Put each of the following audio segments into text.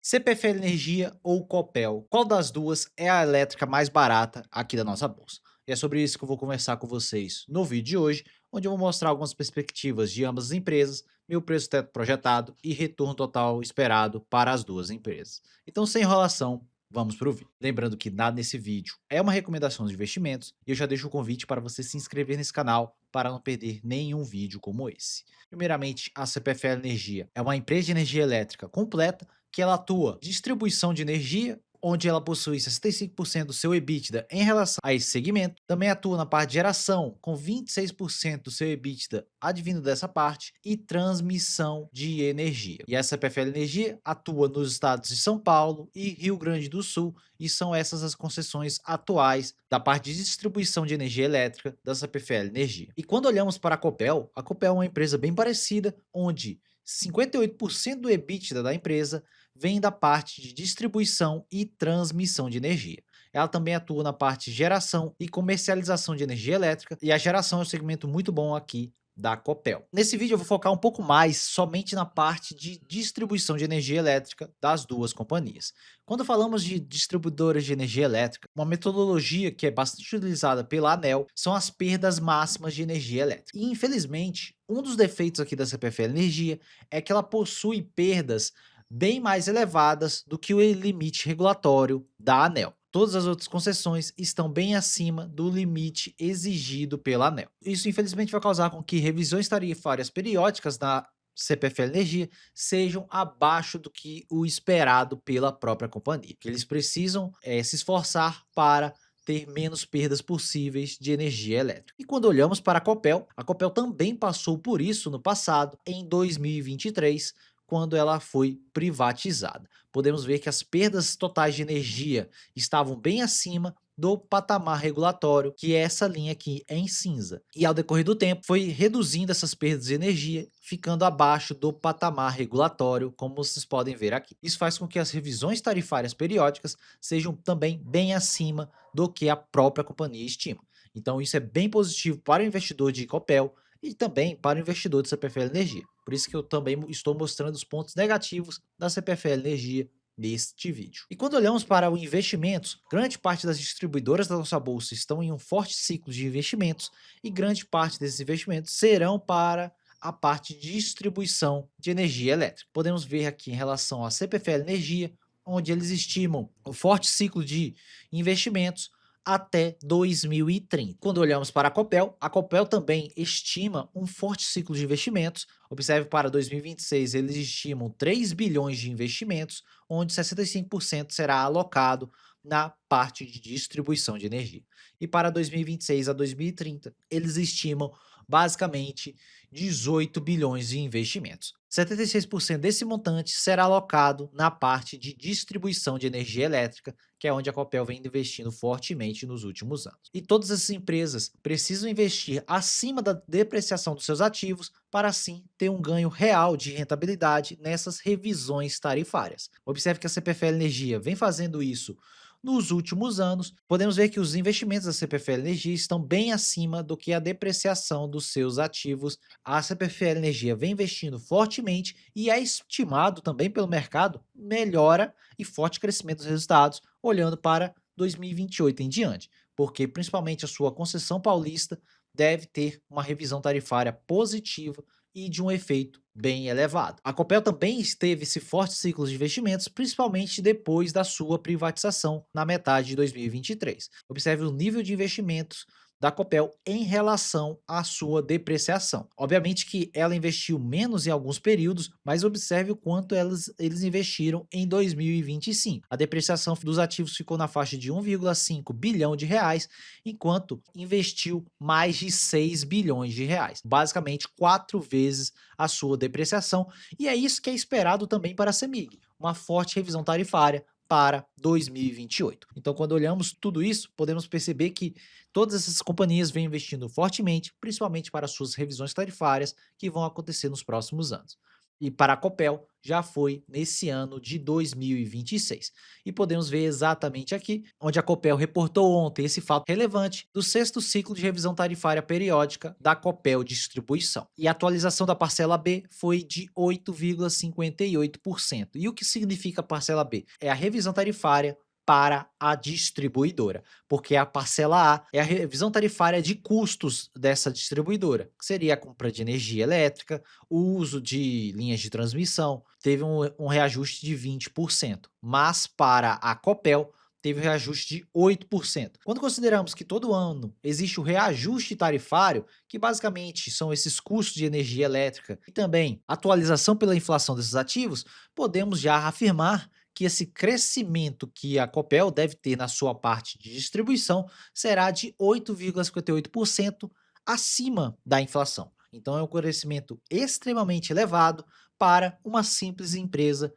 CPFL Energia ou Copel? Qual das duas é a elétrica mais barata aqui da nossa bolsa? E é sobre isso que eu vou conversar com vocês no vídeo de hoje, onde eu vou mostrar algumas perspectivas de ambas as empresas, meu preço teto projetado e retorno total esperado para as duas empresas. Então, sem enrolação, vamos para o vídeo. Lembrando que nada nesse vídeo é uma recomendação de investimentos e eu já deixo o convite para você se inscrever nesse canal para não perder nenhum vídeo como esse. Primeiramente, a CPFL Energia é uma empresa de energia elétrica completa que ela atua distribuição de energia, onde ela possui 65% do seu EBITDA em relação a esse segmento. Também atua na parte de geração, com 26% do seu EBITDA advindo dessa parte, e transmissão de energia. E a CPFL Energia atua nos estados de São Paulo e Rio Grande do Sul, e são essas as concessões atuais da parte de distribuição de energia elétrica da CPFL Energia. E quando olhamos para a Copel é uma empresa bem parecida, onde 58% do EBITDA da empresa vem da parte de distribuição e transmissão de energia. Ela também atua na parte de geração e comercialização de energia elétrica, e a geração é um segmento muito bom aqui da Copel. Nesse vídeo eu vou focar um pouco mais somente na parte de distribuição de energia elétrica das duas companhias. Quando falamos de distribuidoras de energia elétrica, uma metodologia que é bastante utilizada pela ANEEL são as perdas máximas de energia elétrica. E infelizmente, um dos defeitos aqui da CPFL Energia é que ela possui perdas bem mais elevadas do que o limite regulatório da ANEEL. Todas as outras concessões estão bem acima do limite exigido pela ANEEL. Isso, infelizmente, vai causar com que revisões tarifárias periódicas da CPFL Energia sejam abaixo do que o esperado pela própria companhia, que eles precisam se esforçar para ter menos perdas possíveis de energia elétrica. E quando olhamos para a Copel também passou por isso no passado, em 2023, quando ela foi privatizada. Podemos ver que as perdas totais de energia estavam bem acima do patamar regulatório, que é essa linha aqui em cinza. E ao decorrer do tempo, foi reduzindo essas perdas de energia, ficando abaixo do patamar regulatório, como vocês podem ver aqui. Isso faz com que as revisões tarifárias periódicas sejam também bem acima do que a própria companhia estima. Então isso é bem positivo para o investidor de Copel e também para o investidor de CPFL Energia. Por isso que eu também estou mostrando os pontos negativos da CPFL Energia neste vídeo. E quando olhamos para o investimentos, grande parte das distribuidoras da nossa bolsa estão em um forte ciclo de investimentos e grande parte desses investimentos serão para a parte de distribuição de energia elétrica. Podemos ver aqui em relação à CPFL Energia, onde eles estimam um forte ciclo de investimentos até 2030. Quando olhamos para a Copel também estima um forte ciclo de investimentos. Observe, para 2026 eles estimam 3 bilhões de investimentos, onde 65% será alocado na parte de distribuição de energia. E para 2026 a 2030, eles estimam basicamente 18 bilhões de investimentos. 76% desse montante será alocado na parte de distribuição de energia elétrica, que é onde a Copel vem investindo fortemente nos últimos anos. E todas essas empresas precisam investir acima da depreciação dos seus ativos para assim ter um ganho real de rentabilidade nessas revisões tarifárias. Observe que a CPFL Energia vem fazendo isso nos últimos anos. Podemos ver que os investimentos da CPFL Energia estão bem acima do que a depreciação dos seus ativos. A CPFL Energia vem investindo fortemente e é estimado também pelo mercado melhora e forte crescimento dos resultados, olhando para 2028 em diante, porque principalmente a sua concessão paulista deve ter uma revisão tarifária positiva e de um efeito bem elevado. A Copel também teve esse forte ciclo de investimentos, principalmente depois da sua privatização na metade de 2023. Observe o nível de investimentos da Copel em relação à sua depreciação. Obviamente que ela investiu menos em alguns períodos, mas observe o quanto eles investiram em 2025. A depreciação dos ativos ficou na faixa de 1,5 bilhão de reais, enquanto investiu mais de 6 bilhões de reais, basicamente 4 vezes a sua depreciação, e é isso que é esperado também para a CEMIG, uma forte revisão tarifária para 2028. Então, quando olhamos tudo isso, podemos perceber que todas essas companhias vêm investindo fortemente, principalmente para suas revisões tarifárias que vão acontecer nos próximos anos. e para a Copel já foi nesse ano de 2026. E podemos ver exatamente aqui, onde a Copel reportou ontem esse fato relevante do sexto ciclo de revisão tarifária periódica da Copel Distribuição. E a atualização da parcela B foi de 8,58%. E o que significa a parcela B? É a revisão tarifária para a distribuidora, porque a parcela A é a revisão tarifária de custos dessa distribuidora, que seria a compra de energia elétrica, o uso de linhas de transmissão, teve um reajuste de 20%, mas para a Copel teve um reajuste de 8%. Quando consideramos que todo ano existe o reajuste tarifário, que basicamente são esses custos de energia elétrica e também atualização pela inflação desses ativos, podemos já afirmar que esse crescimento que a Copel deve ter na sua parte de distribuição será de 8,58% acima da inflação. Então é um crescimento extremamente elevado para uma simples empresa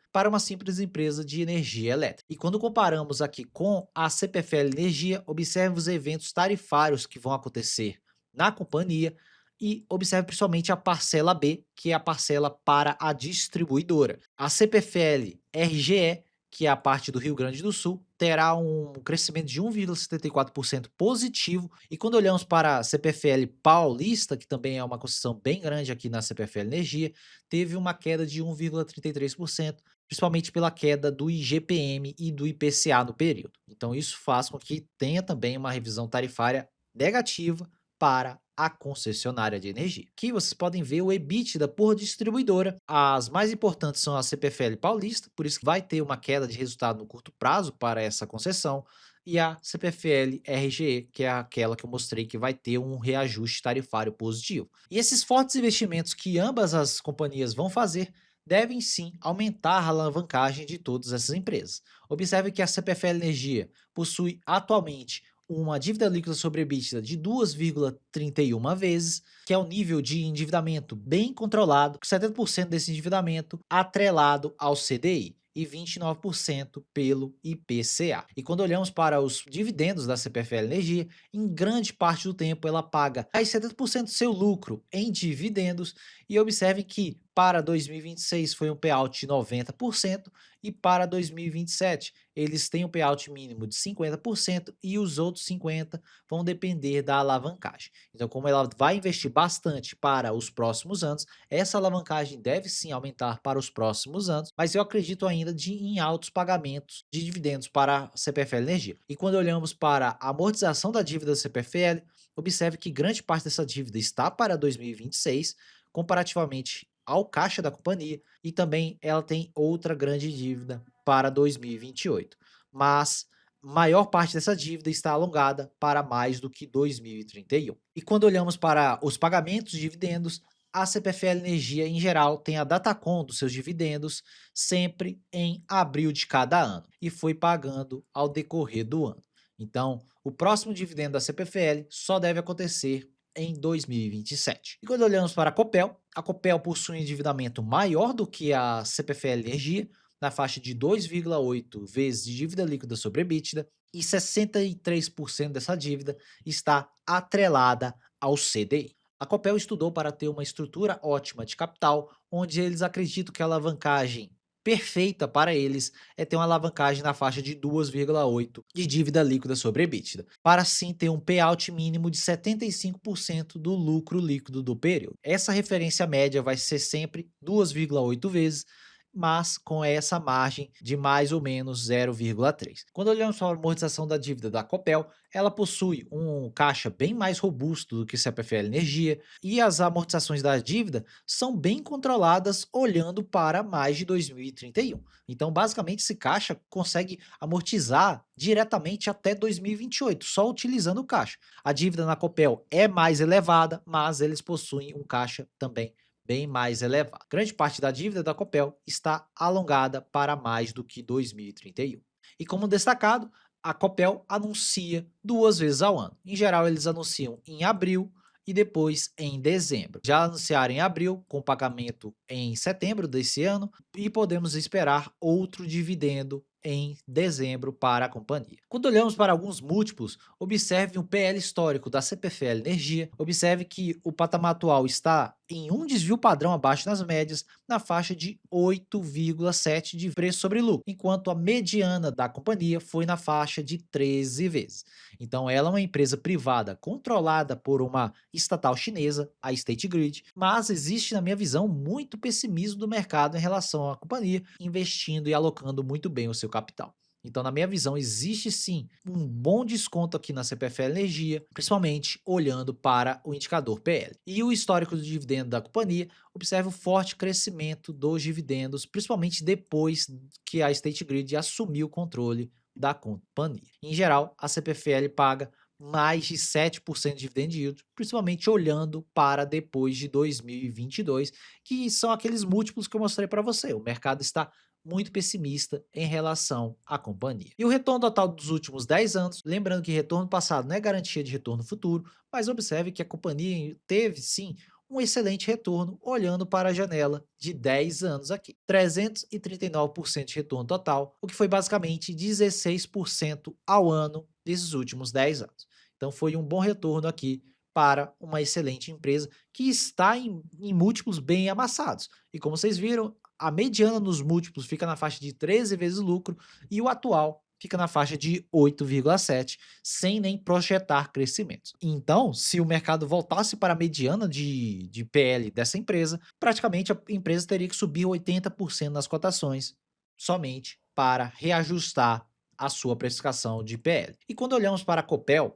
de energia elétrica. E quando comparamos aqui com a CPFL Energia, observe os eventos tarifários que vão acontecer na companhia e observe principalmente a parcela B, que é a parcela para a distribuidora. A CPFL RGE, que é a parte do Rio Grande do Sul, terá um crescimento de 1,74% positivo. E quando olhamos para a CPFL Paulista, que também é uma concessão bem grande aqui na CPFL Energia, teve uma queda de 1,33%, principalmente pela queda do IGPM e do IPCA no período. Então isso faz com que tenha também uma revisão tarifária negativa para a concessionária de energia. Aqui vocês podem ver o EBITDA por distribuidora. As mais importantes são a CPFL Paulista, por isso que vai ter uma queda de resultado no curto prazo para essa concessão, e a CPFL RGE, que é aquela que eu mostrei que vai ter um reajuste tarifário positivo. E esses fortes investimentos que ambas as companhias vão fazer devem sim aumentar a alavancagem de todas essas empresas. Observe que a CPFL Energia possui atualmente uma dívida líquida sobre EBITDA de 2,31 vezes, que é um nível de endividamento bem controlado, com 70% desse endividamento atrelado ao CDI e 29% pelo IPCA. E quando olhamos para os dividendos da CPFL Energia, em grande parte do tempo ela paga mais 70% do seu lucro em dividendos, e observe que para 2026 foi um payout de 90% e para 2027 eles têm um payout mínimo de 50% e os outros 50% vão depender da alavancagem. Então, como ela vai investir bastante para os próximos anos, essa alavancagem deve sim aumentar para os próximos anos, mas eu acredito ainda em altos pagamentos de dividendos para a CPFL Energia. E quando olhamos para a amortização da dívida da CPFL, observe que grande parte dessa dívida está para 2026, comparativamente ao caixa da companhia, e também ela tem outra grande dívida para 2028. Mas maior parte dessa dívida está alongada para mais do que 2031. E quando olhamos para os pagamentos de dividendos, a CPFL Energia, em geral, tem a datacom dos seus dividendos sempre em abril de cada ano e foi pagando ao decorrer do ano. Então, o próximo dividendo da CPFL só deve acontecer em 2027. E quando olhamos para a Copel possui um endividamento maior do que a CPFL Energia, na faixa de 2,8 vezes de dívida líquida sobre EBITDA, e 63% dessa dívida está atrelada ao CDI. A Copel estudou para ter uma estrutura ótima de capital, onde eles acreditam que a alavancagem perfeita para eles é ter uma alavancagem na faixa de 2,8 de dívida líquida sobre EBITDA, para assim ter um payout mínimo de 75% do lucro líquido do período. Essa referência média vai ser sempre 2,8 vezes, mas com essa margem de mais ou menos 0,3. Quando olhamos para a amortização da dívida da Copel, ela possui um caixa bem mais robusto do que o CPFL Energia, e as amortizações da dívida são bem controladas olhando para mais de 2031. Então, basicamente, esse caixa consegue amortizar diretamente até 2028, só utilizando o caixa. A dívida na Copel é mais elevada, mas eles possuem um caixa também bem mais elevado. Grande parte da dívida da Copel está alongada para mais do que 2031. E como destacado, a Copel anuncia 2 vezes ao ano. Em geral, eles anunciam em abril e depois em dezembro. Já anunciaram em abril, com pagamento em setembro desse ano, e podemos esperar outro dividendo em dezembro para a companhia. Quando olhamos para alguns múltiplos, observe o PL histórico da CPFL Energia, observe que o patamar atual está em um desvio padrão abaixo das médias, na faixa de 8,7 de preço sobre lucro, enquanto a mediana da companhia foi na faixa de 13 vezes. Então ela é uma empresa privada controlada por uma estatal chinesa, a State Grid, mas existe, na minha visão, muito pessimismo do mercado em relação à companhia, investindo e alocando muito bem o seu capital. Então, na minha visão, existe sim um bom desconto aqui na CPFL Energia, principalmente olhando para o indicador PL. E o histórico do dividendo da companhia, observa o forte crescimento dos dividendos, principalmente depois que a State Grid assumiu o controle da companhia. Em geral, a CPFL paga mais de 7% de dividend yield, principalmente olhando para depois de 2022, que são aqueles múltiplos que eu mostrei para você. O mercado está muito pessimista em relação à companhia. E o retorno total dos últimos 10 anos, lembrando que retorno passado não é garantia de retorno futuro, mas observe que a companhia teve sim um excelente retorno olhando para a janela de 10 anos aqui. 339% de retorno total, o que foi basicamente 16% ao ano desses últimos 10 anos. Então foi um bom retorno aqui para uma excelente empresa que está em múltiplos bem amassados. E como vocês viram, a mediana nos múltiplos fica na faixa de 13 vezes o lucro e o atual fica na faixa de 8,7, sem nem projetar crescimentos. Então, se o mercado voltasse para a mediana de PL dessa empresa, praticamente a empresa teria que subir 80% nas cotações, somente para reajustar a sua precificação de PL. E quando olhamos para a Copel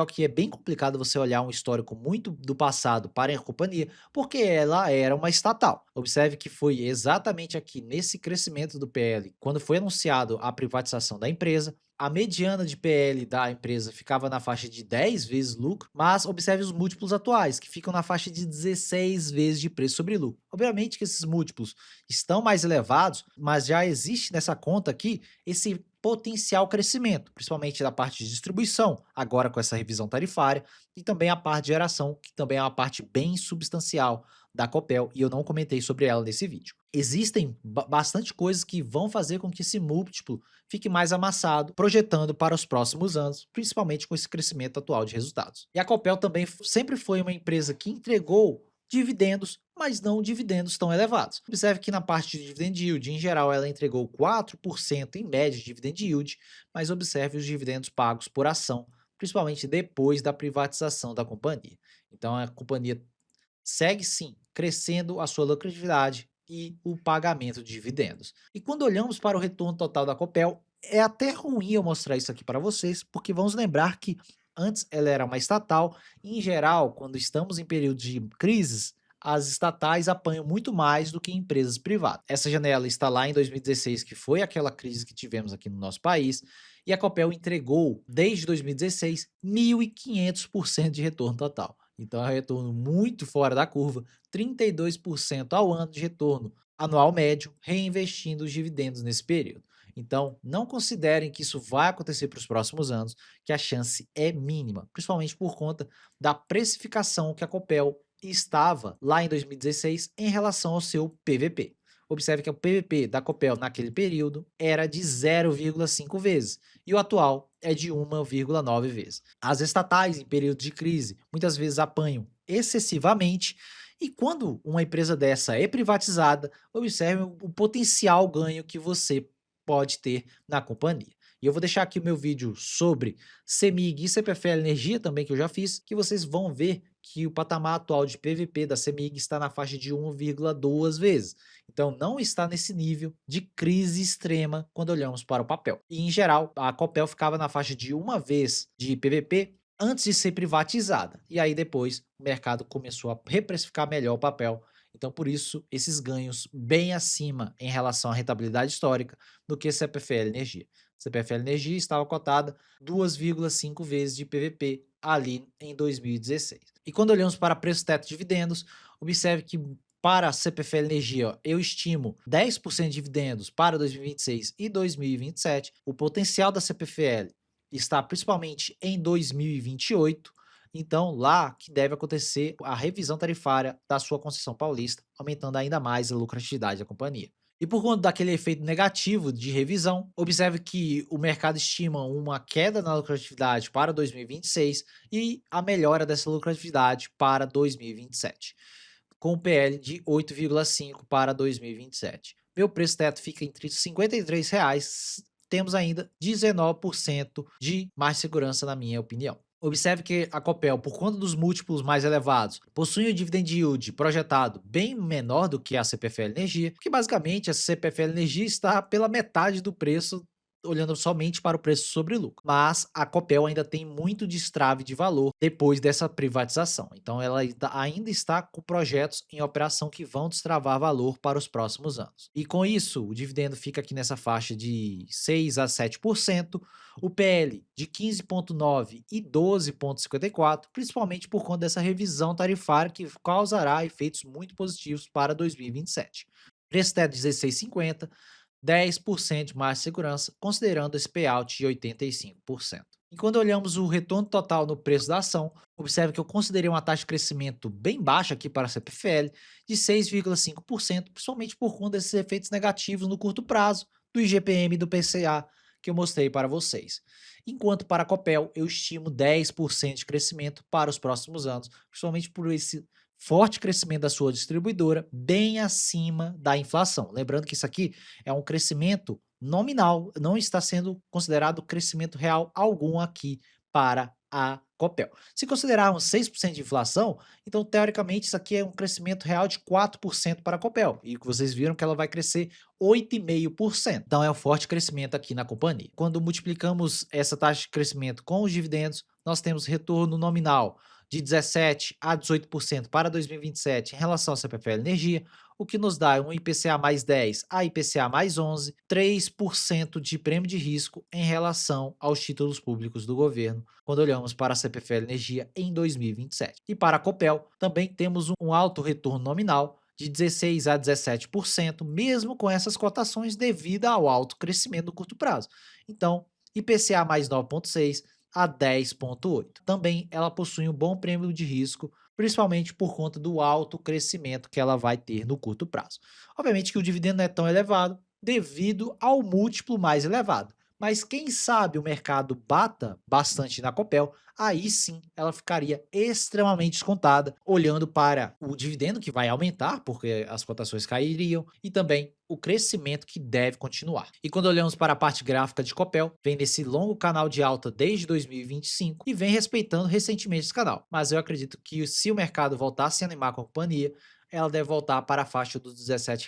aqui é bem complicado você olhar um histórico muito do passado para a companhia, porque ela era uma estatal. Observe que foi exatamente aqui nesse crescimento do PL, quando foi anunciado a privatização da empresa, a mediana de PL da empresa ficava na faixa de 10 vezes lucro, mas observe os múltiplos atuais, que ficam na faixa de 16 vezes de preço sobre lucro. Obviamente que esses múltiplos estão mais elevados, mas já existe nessa conta aqui esse potencial crescimento, principalmente da parte de distribuição, agora com essa revisão tarifária, e também a parte de geração, que também é uma parte bem substancial da Copel, e eu não comentei sobre ela nesse vídeo. Existem bastante coisas que vão fazer com que esse múltiplo fique mais amassado, projetando para os próximos anos, principalmente com esse crescimento atual de resultados. E a Copel também sempre foi uma empresa que entregou dividendos, mas não dividendos tão elevados. Observe que na parte de dividend yield, em geral, ela entregou 4% em média de dividend yield, mas observe os dividendos pagos por ação, principalmente depois da privatização da companhia. Então a companhia segue sim crescendo a sua lucratividade e o pagamento de dividendos. E quando olhamos para o retorno total da Copel, é até ruim eu mostrar isso aqui para vocês, porque vamos lembrar que antes ela era uma estatal, e em geral, quando estamos em período de crises, as estatais apanham muito mais do que empresas privadas. Essa janela está lá em 2016, que foi aquela crise que tivemos aqui no nosso país, e a Copel entregou, desde 2016, 1.500% de retorno total. Então é um retorno muito fora da curva, 32% ao ano de retorno anual médio, reinvestindo os dividendos nesse período. Então, não considerem que isso vai acontecer para os próximos anos, que a chance é mínima, principalmente por conta da precificação que a Copel estava lá em 2016 em relação ao seu PVP. Observe que o PVP da Copel naquele período era de 0,5 vezes e o atual é de 1,9 vezes. As estatais, em período de crise, muitas vezes apanham excessivamente, e quando uma empresa dessa é privatizada, observe o potencial ganho que você pode ter na companhia. E eu vou deixar aqui o meu vídeo sobre CEMIG e CPFL Energia também, que eu já fiz, que vocês vão ver que o patamar atual de PVP da CEMIG está na faixa de 1,2 vezes. Então não está nesse nível de crise extrema quando olhamos para o papel. E em geral, a Copel ficava na faixa de uma vez de PVP antes de ser privatizada. E aí depois o mercado começou a reprecificar melhor o papel. Então por isso esses ganhos bem acima em relação à rentabilidade histórica do que CPFL Energia. CPFL Energia estava cotada 2,5 vezes de PVP ali em 2016. E quando olhamos para preço teto de dividendos, observe que para a CPFL Energia, eu estimo 10% de dividendos para 2026 e 2027. O potencial da CPFL está principalmente em 2028. Então, lá que deve acontecer a revisão tarifária da sua concessão paulista, aumentando ainda mais a lucratividade da companhia. E por conta daquele efeito negativo de revisão, observe que o mercado estima uma queda na lucratividade para 2026 e a melhora dessa lucratividade para 2027, com o PL de 8,5 para 2027. Meu preço teto fica entre R$ 53, temos ainda 19% de mais segurança na minha opinião. Observe que a Copel, por conta dos múltiplos mais elevados, possui um dividend yield projetado bem menor do que a CPFL Energia, porque basicamente a CPFL Energia está pela metade do preço, olhando somente para o preço sobre lucro. Mas a Copel ainda tem muito destrave de valor depois dessa privatização. Então ela ainda está com projetos em operação que vão destravar valor para os próximos anos. E com isso, o dividendo fica aqui nessa faixa de 6 a 7%, o PL de 15,9 e 12,54, principalmente por conta dessa revisão tarifária que causará efeitos muito positivos para 2027. Preço teto 16,50, 10% de mais segurança, considerando esse payout de 85%. E quando olhamos o retorno total no preço da ação, observe que eu considerei uma taxa de crescimento bem baixa aqui para a CPFL, de 6,5%, principalmente por conta desses efeitos negativos no curto prazo do IGPM e do PCA que eu mostrei para vocês. Enquanto para a Copel, eu estimo 10% de crescimento para os próximos anos, principalmente por esse forte crescimento da sua distribuidora, bem acima da inflação. Lembrando que isso aqui é um crescimento nominal, não está sendo considerado crescimento real algum aqui para a Copel. Se considerarmos 6% de inflação, então teoricamente isso aqui é um crescimento real de 4% para a Copel, e vocês viram que ela vai crescer 8,5%. Então é um forte crescimento aqui na companhia. Quando multiplicamos essa taxa de crescimento com os dividendos, nós temos retorno nominal de 17 a 18% para 2027 em relação ao CPFL Energia, o que nos dá um IPCA mais 10 a IPCA mais 11, 3% de prêmio de risco em relação aos títulos públicos do governo, quando olhamos para a CPFL Energia em 2027. E para a Copel, também temos um alto retorno nominal de 16 a 17%, mesmo com essas cotações devido ao alto crescimento no curto prazo. Então, IPCA mais 9,6 a 10,8. Também ela possui um bom prêmio de risco, principalmente por conta do alto crescimento que ela vai ter no curto prazo. Obviamente que o dividendo não é tão elevado devido ao múltiplo mais elevado, mas quem sabe o mercado bata bastante na Copel, aí sim ela ficaria extremamente descontada, olhando para o dividendo que vai aumentar, porque as cotações cairiam, e também o crescimento que deve continuar. E quando olhamos para a parte gráfica de Copel, vem nesse longo canal de alta desde 2025 e vem respeitando recentemente esse canal. Mas eu acredito que se o mercado voltar a se animar com a companhia, ela deve voltar para a faixa dos R$ 17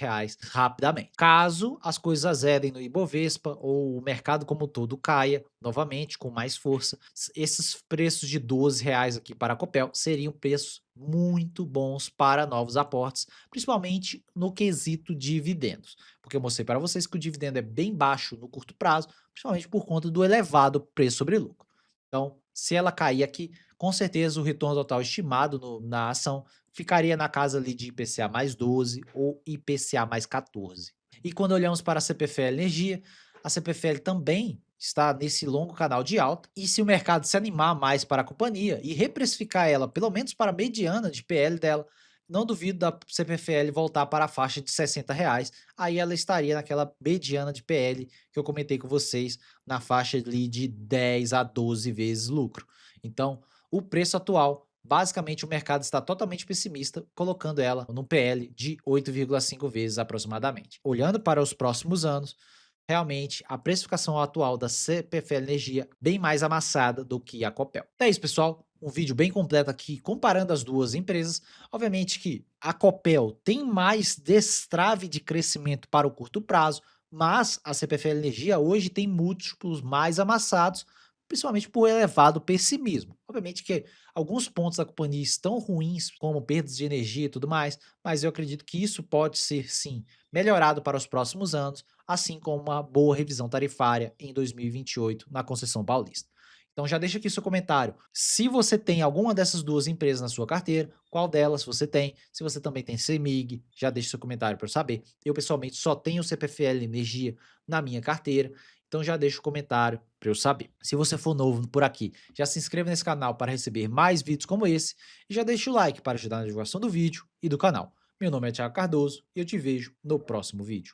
rapidamente. Caso as coisas azedem no Ibovespa ou o mercado como um todo caia novamente com mais força, esses preços de R$ 12 aqui para a Copel seriam preços muito bons para novos aportes, principalmente no quesito dividendos, porque eu mostrei para vocês que o dividendo é bem baixo no curto prazo, principalmente por conta do elevado preço sobre lucro. Então, se ela cair aqui, com certeza o retorno total estimado na ação ficaria na casa ali de IPCA mais 12 ou IPCA mais 14. E quando olhamos para a CPFL Energia, a CPFL também está nesse longo canal de alta, e se o mercado se animar mais para a companhia e reprecificar ela, pelo menos para a mediana de PL dela, não duvido da CPFL voltar para a faixa de R$ 60, aí ela estaria naquela mediana de PL que eu comentei com vocês, na faixa ali de 10 a 12 vezes lucro. Então, o preço atual, basicamente o mercado está totalmente pessimista, colocando ela no PL de 8,5 vezes aproximadamente. Olhando para os próximos anos, realmente a precificação atual da CPFL Energia bem mais amassada do que a Copel. Então é isso, pessoal. Um vídeo bem completo aqui comparando as duas empresas. Obviamente que a Copel tem mais destrave de crescimento para o curto prazo, mas a CPFL Energia hoje tem múltiplos mais amassados, principalmente por elevado pessimismo. Obviamente que alguns pontos da companhia estão ruins, como perdas de energia e tudo mais, mas eu acredito que isso pode ser sim melhorado para os próximos anos, assim como uma boa revisão tarifária em 2028 na concessão paulista. Então já deixa aqui seu comentário. Se você tem alguma dessas duas empresas na sua carteira, qual delas você tem? Se você também tem CEMIG, já deixa seu comentário para eu saber. Eu pessoalmente só tenho CPFL Energia na minha carteira, então já deixa o comentário para eu saber. Se você for novo por aqui, já se inscreva nesse canal para receber mais vídeos como esse e já deixa o like para ajudar na divulgação do vídeo e do canal. Meu nome é Thiago Cardoso e eu te vejo no próximo vídeo.